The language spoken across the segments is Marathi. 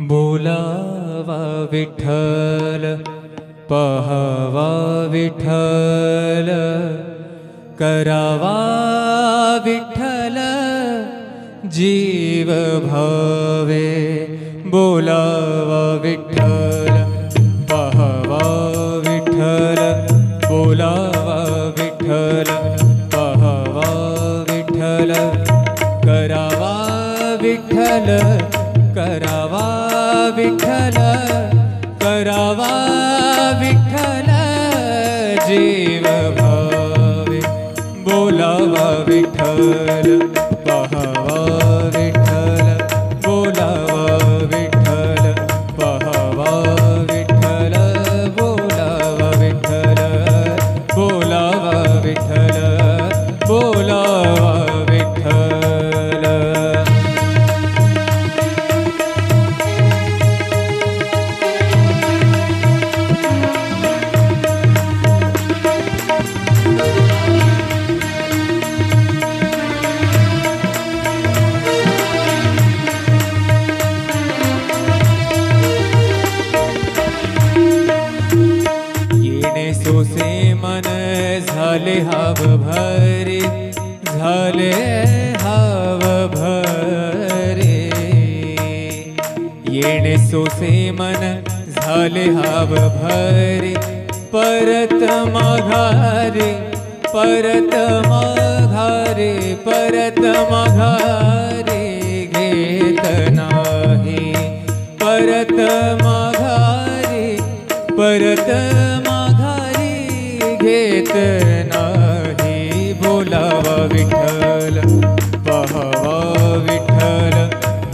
बोलावा विठ्ठल पहावा विठ्ठल करावा विठ्ठल जीव भावे बोलावा विठ्ठल पहावा विठ्ठल बोलावा विठ्ठल पहावा विठ्ठल करावा विठ्ठल करावा विठ्ठल करावा विठ्ठल जीव भावे बोलावा विठ्ठल पहावा विठ्ठल बोलावा विठ्ठल पहावा विठ्ठल बोलावा विठ्ठल बोलावा विठ्ठल बोलावा विठ्ठल। सोसे मन झाले हाव भरे झाले हाव भरे येणे सोसे मन झाले हाव भरे परत माघारे परत माघारे परत माघारे घेत नाही परत माघारे परत घेत नाही बोलावा विठ्ठल पहावा विठ्ठल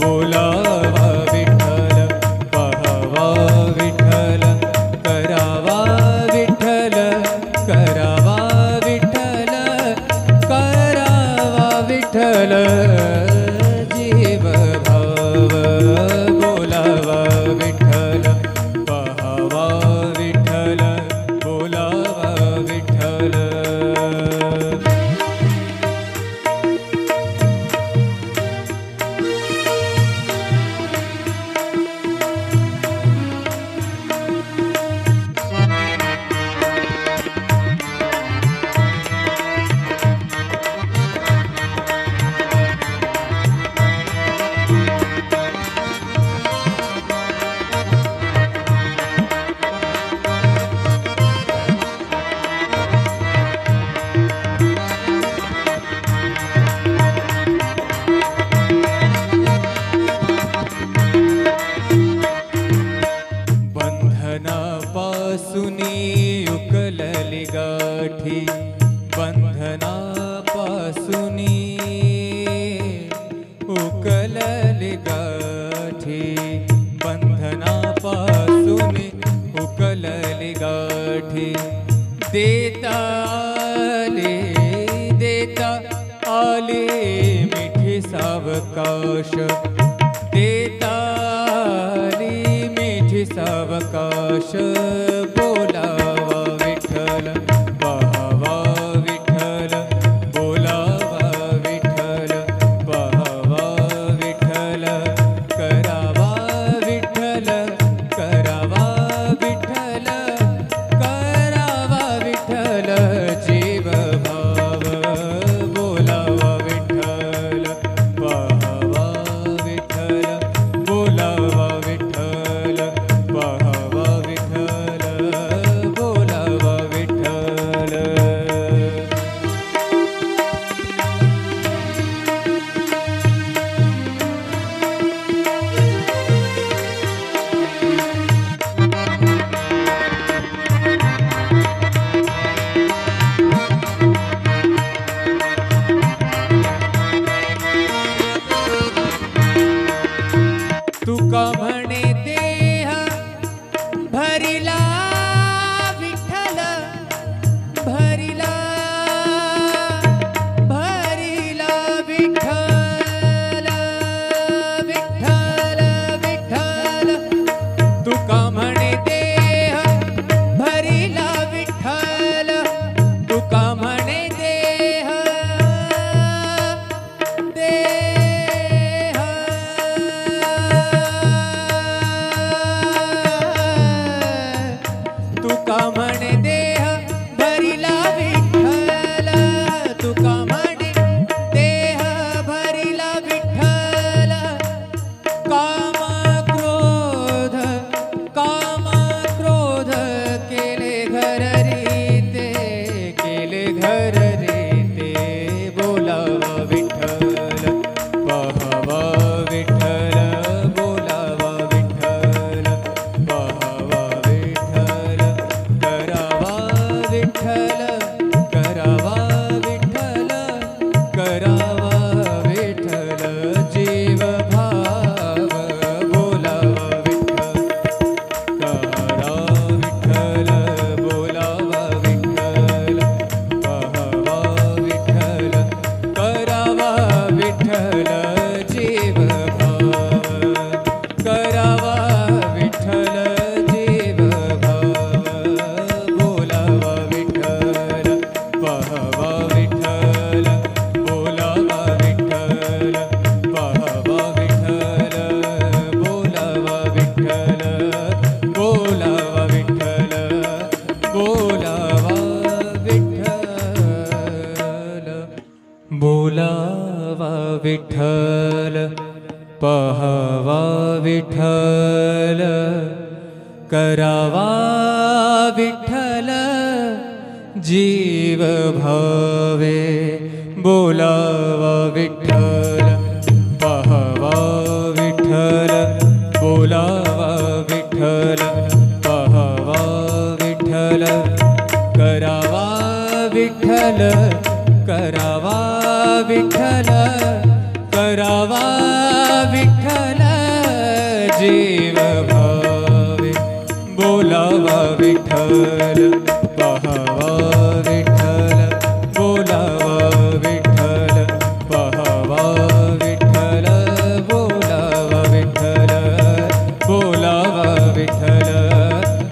बोलावा विठ्ठल पहावा विठ्ठल करावा विठ्ठल करावा विठ्ठल करावा विठ्ठल जीव भाव बोलावा विठ्ठल पहावा विठ्ठल बोलावा विठ्ठल। बंधनापासूनी उकलली गाठी बंधनापासूनी उकलली गाठी बंधनापासूनी उकलली गाठी देता आले मिठी सावकाश देता सावकाश बोलावा विठ्ठल पहावा विठ्ठल बोलावा विठ्ठल पहावा विठ्ठल करावा विठ्ठल करावा विठ्ठल करावा विठ्ठल जीव भाव बोलावा विठ्ठल पहावा विठ्ठल बोलावा विठ्ठल पहावा विठ्ठल बोलावा विठ्ठल। तुका म्हणे देह भरिला विठ्ठल भरिला भरिला विठ्ठल विठ्ठल विठ्ठल तुका म्हणे देह भरिला विठ्ठल तुका म्हणे देह देह विठ्ठल करावा विठ्ठल जीव भावे बोलावा विठ्ठल पाहावा विठ्ठल बोलावा विठ्ठल पाहावा विठ्ठल करावा विठ्ठल करावा विठ्ठल करावा विठ्ठल जीव भावे बोलावा विठ्ठल पाहावा विठ्ठल बोलावा विठ्ठल पाहावा विठ्ठल बोलावा विठ्ठल बोलावा विठ्ठल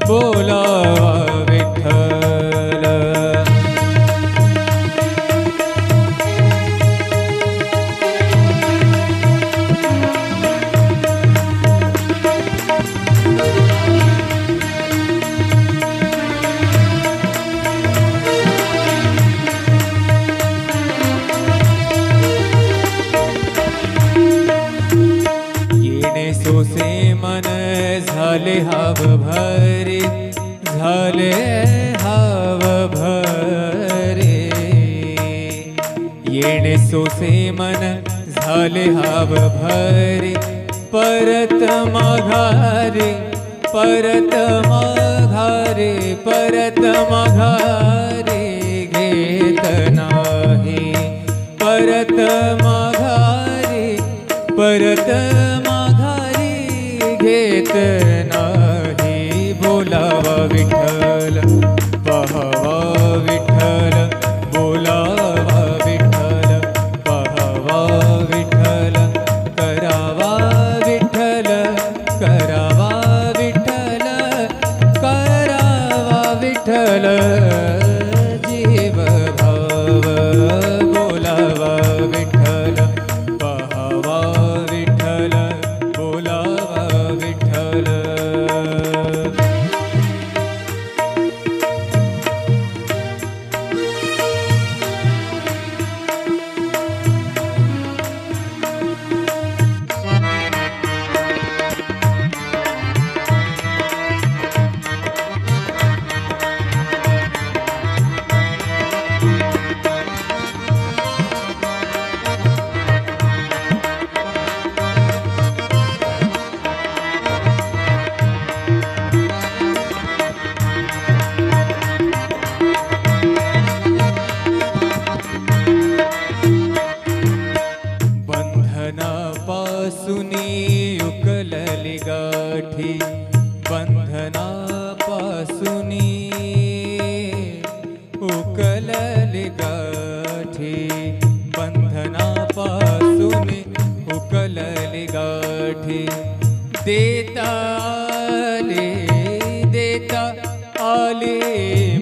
बोलावा विठ्ठल. सोसे मन झाले हाव भरे झाले हाव भरे येणे सोसे मन झाले हाव भरे परत माघारे परत माघारे परत माघारे घेत नाही परत माघारे परत घेत नाही बोलावा विठ्ठल पाहावा विठ्ठल बोलावा विठ्ठल पाहावा विठ्ठल करावा विठ्ठल करावा विठ्ठल करावा विठ्ठल जीव भाव बोलावा विठ्ठल पाहावा विठ्ठल बोलावा विठ्ठल. बंधनापासूनी उकलली गाठी बंधनापासूनी उकलली गाठी बंधनापासूनी उकलली गाठी देता आले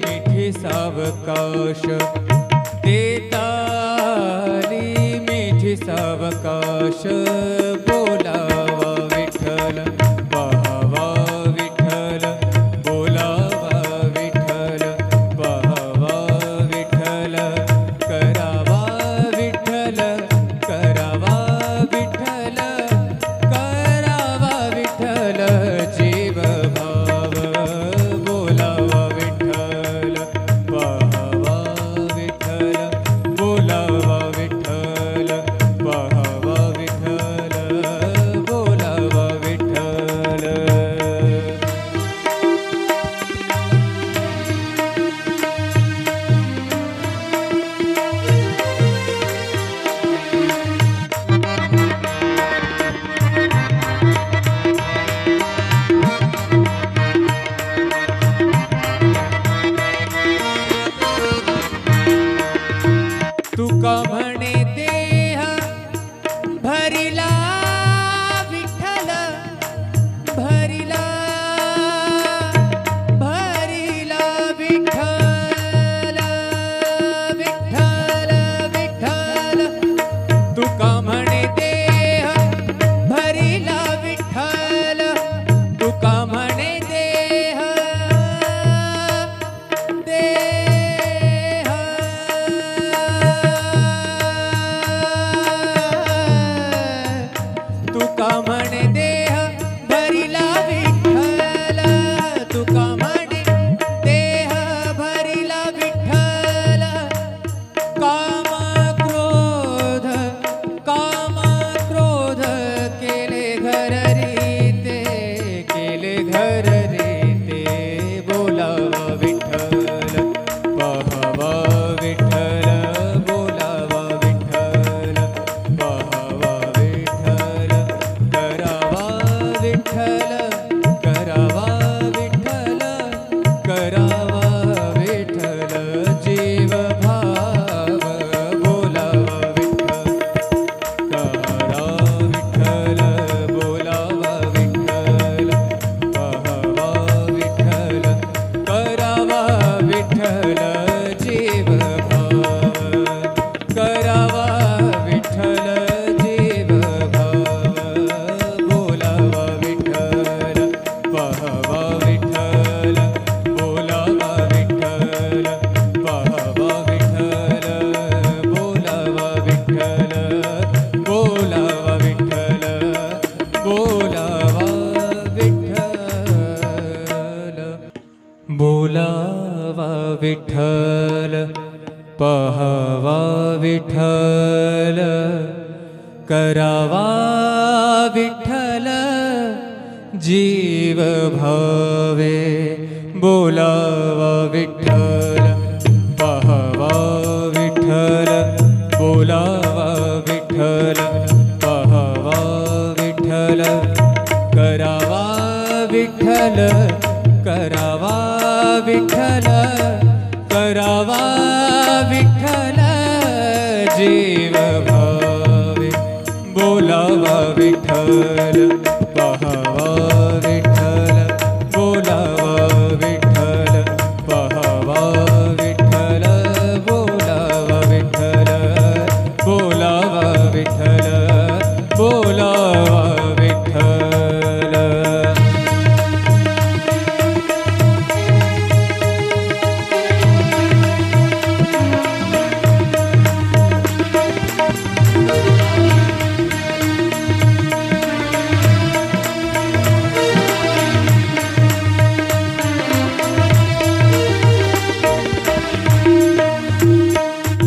मिठी सावकाश देता सावकाश बोलावा विठ्ठल पाहावा विठ्ठल बोलावा विठ्ठल पाहावा विठ्ठल करावा विठ्ठल करावा विठ्ठल करावा विठ्ठल जीव भाव बोलावा विठ्ठल पाहावा विठ्ठल बोलावा विठ्ठल पाहावा विठ्ठल बोलावा विठ्ठल. तुका म्हणे देह भरिला विठ्ठल भरिला भरिला विठ्ठल विठ्ठल विठ्ठल तुका म्हणे देह भरिला विठ्ठल तुका म्हणे देह तुका म्हणे देह विठ्ठल करावा विठ्ठल करावा विठ्ठल जीव भाव बोलावा विठ्ठल करा विठ्ठल बोलावा विठ्ठल पहावा विठ्ठल करावा विठ्ठल जीव भाव करावा विठ्ठल जीव भाव बोलावा विठ्ठल पहावा विठ्ठल बोलावा विठ्ठल पहावा विठ्ठल बोलावा विठ्ठल बोलावा विठ्ठल बोलावा विठ्ठल बोलावा विठ्ठल पहावा विठ्ठल करावा विठ्ठल जीव भावे बोलावा विठ्ठल पहावा विठ्ठल बोलावा विठ्ठल पहावा विठ्ठल करावा विठ्ठल करावा विठ्ठल करावा विठ्ठल जीव भावे बोलावा विठ्ठल पहावा विठ्ठल बोलावा विठ्ठल पहावा विठ्ठल बोलावा विठ्ठल बोलावा विठ्ठल बोलावा विठ्ठल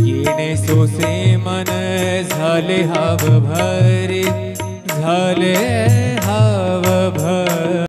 येणे सोसे मन झाले हाव भरी झाले हाव भरी